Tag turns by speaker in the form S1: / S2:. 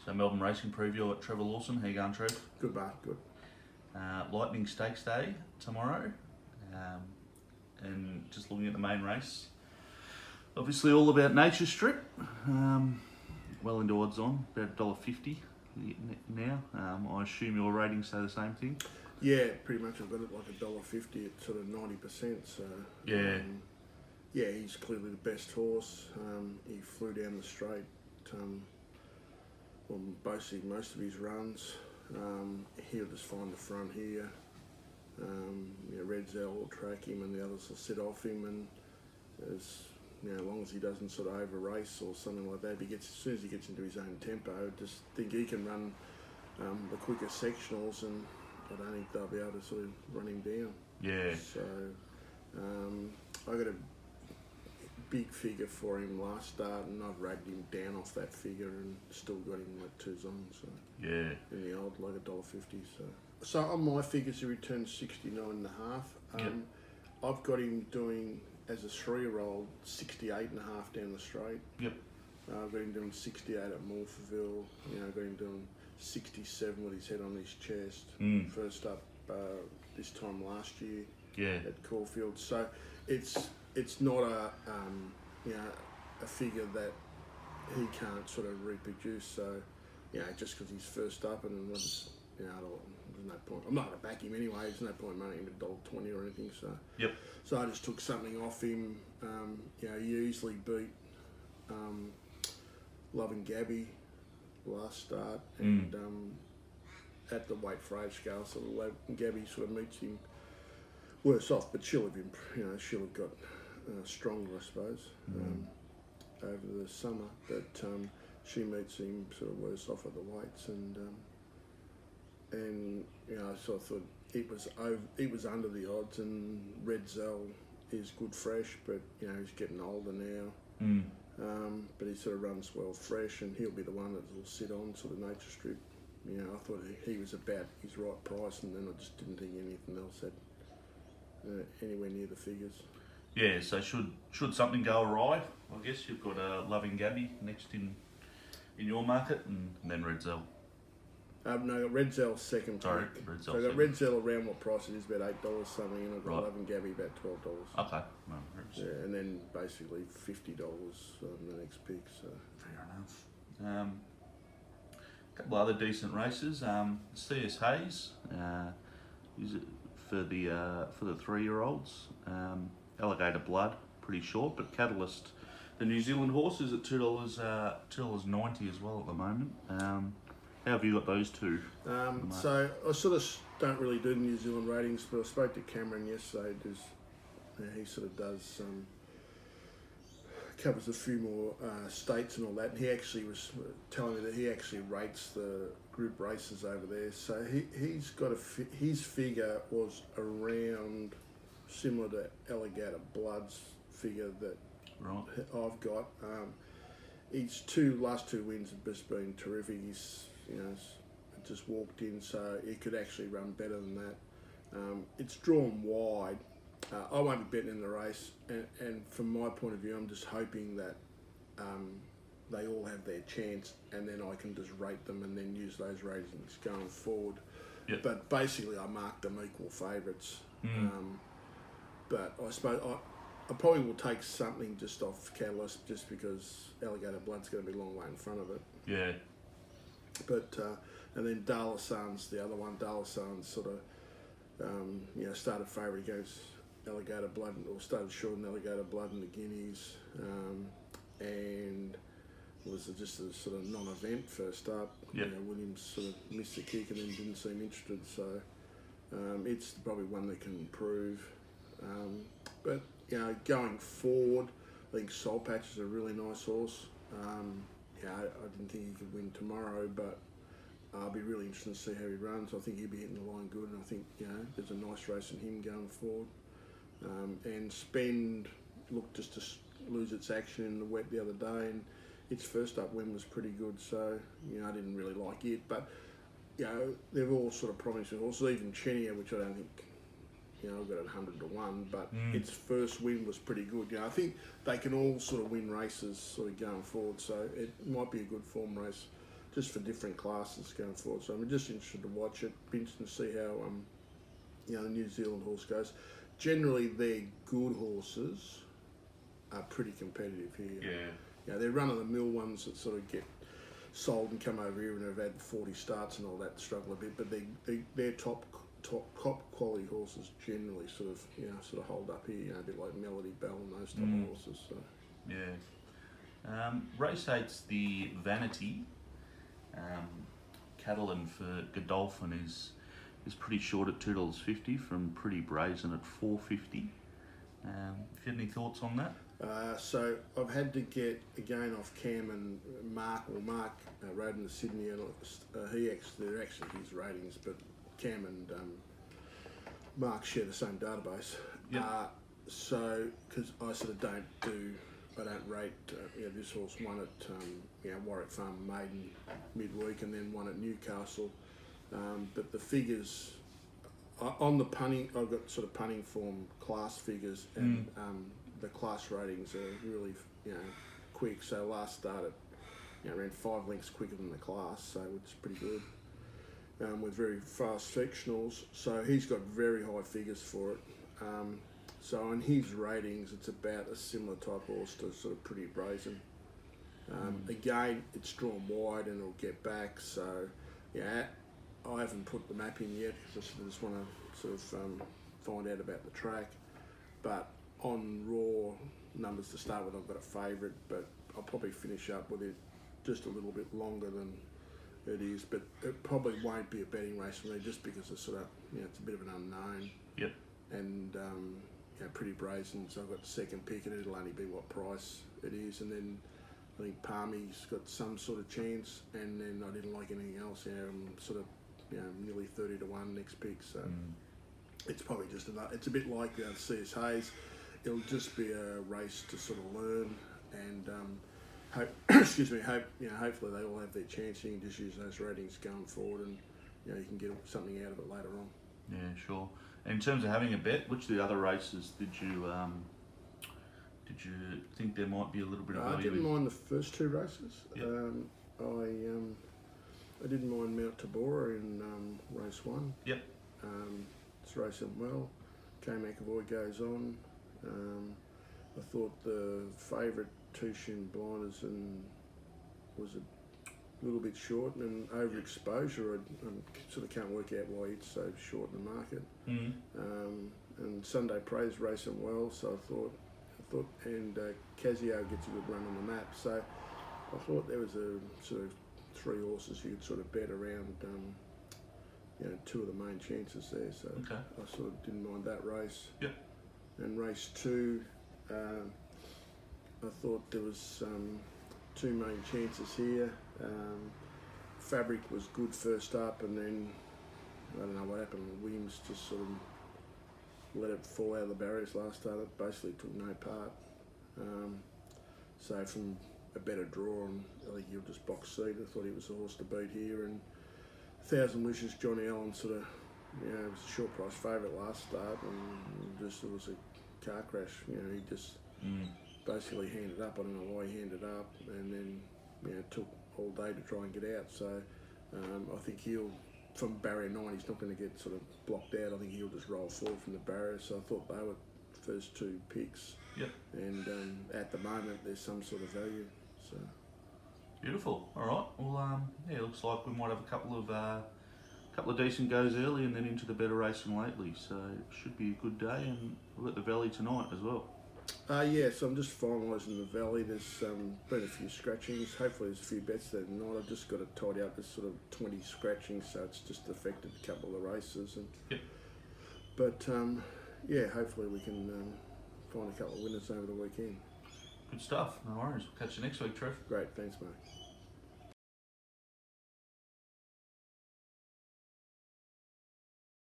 S1: So Melbourne Racing Preview at Trevor Lawson. How you going, Trev?
S2: Good, mate, good.
S1: Lightning Stakes Day tomorrow, and just looking at the main race. Obviously, all about Nature Strip. Well into odds on, about $1.50 now. I assume your ratings say the same thing.
S2: Yeah, pretty much. I've got it like $1.50 at sort of 90%. So
S1: Yeah.
S2: Yeah, he's clearly the best horse. He flew down the straight on basically most of his runs. He'll just find the front here. Red Zell will track him, and the others will sit off him. And as long as he doesn't sort of over race or something like that, as soon as he gets into his own tempo, I just think he can run the quicker sectionals, and I don't think they'll be able to sort of run him down.
S1: Yeah.
S2: So I got a big figure for him last start, and I've ragged him down off that figure and still got him like 2s on. So
S1: Yeah.
S2: in the old like $1.50. So on my figures, he returned 69.5.
S1: Yep.
S2: I've got him doing as a 3-year-old 68.5 down the straight.
S1: Yep.
S2: I've got him doing 68 at Morpheville. I've got him doing 67 with his head on his chest. First up this time last year.
S1: Yeah.
S2: At Caulfield. So it's not a figure that he can't sort of reproduce. So just because he's first up, and there's no point. I'm not going to back him anyway. There's no point running him at $1.20 or anything. So
S1: Yep.
S2: So I just took something off him. He easily beat Love and Gabby last start, and at the weight for age scale, sort of Gabby sort of meets him worse off, but she'll have got stronger, I suppose, over the summer. But she meets him sort of worse off at the weights, and I sort of thought it was under the odds, and Red Zell is good fresh, but he's getting older now. But he sort of runs well fresh, and he'll be the one that will sit on sort of Nature Strip. I thought he was about his right price, and then I just didn't think anything else had anywhere near the figures.
S1: Yeah. So should something go awry, I guess you've got Loving Gabby next in your market, and then Red Zell.
S2: No, Red Zell's second.
S1: Sorry,
S2: pick.
S1: Red Zell
S2: So I got
S1: second.
S2: Red Zell around what price it is, about $8 something, and I've got
S1: Right.
S2: Love and Gabby about $12.
S1: Okay. No,
S2: Yeah, and then basically $50 on the next pick. So
S1: fair enough. A couple of other decent races. CS Hayes is it for the 3-year-olds. Alligator Blood, pretty short, but Catalyst, the New Zealand horse, is at $2.90 as well at the moment. How have you got those two?
S2: So I sort of don't really do the New Zealand ratings, but I spoke to Cameron yesterday. He sort of does covers a few more states and all that. And he actually was telling me that he actually rates the group races over there. So he's got his figure was around similar to Alligator Blood's figure that
S1: Right.
S2: I've got. His last two wins have just been terrific. He's just walked in, so he could actually run better than that. It's drawn wide. I won't be betting in the race, and from my point of view, I'm just hoping that they all have their chance, and then I can just rate them and then use those ratings going forward.
S1: Yep.
S2: But basically, I marked them equal favourites. But I suppose I probably will take something just off Catalyst, just because Alligator Blood's going to be a long way in front of it.
S1: Yeah.
S2: But and then Darlasan's the other one. Darlasan's sort of started favourite against Alligator Blood, or started short in Alligator Blood in the Guineas, and was just a sort of non-event first up.
S1: Yep.
S2: Williams sort of missed the kick and then didn't seem interested, so it's probably one that can improve. But going forward, I think Soul Patch is a really nice horse. I didn't think he could win tomorrow, but I'll be really interested to see how he runs. I think he'll be hitting the line good, and I think there's a nice race in him going forward. And Spend looked just to lose its action in the wet the other day, and its first up win was pretty good. So I didn't really like it, but they've all sort of promising horses. Even Chenia, which I don't think I've got it 100 to 1, but its first win was pretty good. I think they can all sort of win races sort of going forward, so it might be a good form race just for different classes going forward. So I'm just interested to watch it. Be interested to see how the New Zealand horse goes. Generally, their good horses are pretty competitive here.
S1: Yeah.
S2: They're run-of-the-mill ones that sort of get sold and come over here and have had 40 starts and all that, struggle a bit. But they're top quality horses generally sort of hold up here. A bit like Melody Bell and those type of horses. So.
S1: Yeah. Race 8's the Vanity. Catalan for Godolphin is pretty short at $2.50 from Pretty Brazen at $4.50. If you had any thoughts on that?
S2: So I've had to get again off Cam and Mark. Well, Mark rode in the Sydney, and they're actually his ratings, but Cam and Mark share the same database.
S1: Yep.
S2: So because I sort of I don't rate. This horse won at Warwick Farm Maiden midweek, and then won at Newcastle. But the figures on the punting, I've got sort of punting form class figures, and the class ratings are really quick. So last started ran 5 lengths quicker than the class, so which is pretty good. With very fast sectionals, so he's got very high figures for it. So on his ratings, it's about a similar type horse to sort of Pretty Brazen. Again, it's drawn wide and it'll get back. So I haven't put the map in yet because I just want to sort of find out about the track. But on raw numbers to start with, I've got a favourite, but I'll probably finish up with it just a little bit longer than it is. But it probably won't be a betting race for me just because it's sort of it's a bit of an unknown.
S1: Yep.
S2: And Pretty Brazen, so I've got the second pick, and it'll only be what price it is. And then I think Palmy's got some sort of chance, and then I didn't like anything else. I'm sort of nearly 30 to 1 next pick, so it's probably just enough. It's a bit like CS Hayes. It'll just be a race to sort of learn and hopefully they all have their chance. You can just use those ratings going forward, and you can get something out of it later on.
S1: Yeah, sure. And in terms of having a bet, which of the other races did you think there might be a little bit of value?
S2: I didn't mind the first 2 races.
S1: Yep.
S2: I didn't mind Mount Tabora in race 1.
S1: Yep.
S2: It's racing well. K McAvoy goes on. I thought the favourite Tushin Blinders was a little bit short, and overexposure. I sort of can't work out why it's so short in the market. And Sunday Praise racing well, so I thought, and Casio gets a good run on the map. So I thought there was a sort of 3 horses you could sort of bet around. 2 of the main chances there. So
S1: okay.
S2: I sort of didn't mind that race.
S1: Yep.
S2: And race 2, I thought there was 2 main chances here. Fabric was good first up, and then I don't know what happened. Williams just sort of let it fall out of the barriers last start. It basically took no part. So from a better draw, and I think he'll just box seat. I thought he was the horse to beat here. And 1,000 Wishes, Johnny Allen sort of, was a short price favourite last start, and just it was a car crash. He just basically handed up. I don't know why he handed up, and then took all day to try and get out. So I think he'll, from barrier 9, he's not going to get sort of blocked out. I think he'll just roll forward from the barrier. So I thought they were first 2 picks.
S1: Yep.
S2: And at the moment there's some sort of value. So
S1: beautiful. All right. Well, it looks like we might have a couple of decent goes early, and then into the better racing lately. So it should be a good day, and we're at the Valley tonight as well.
S2: So I'm just finalising the Valley. There's been a few scratchings. Hopefully there's a few bets that not. I've just got to tidy up. There's sort of 20 scratchings, so it's just affected a couple of the races. And
S1: yep.
S2: But hopefully we can find a couple of winners over the weekend.
S1: Good stuff. No worries. We'll catch you next week, Trev.
S2: Great. Thanks, mate.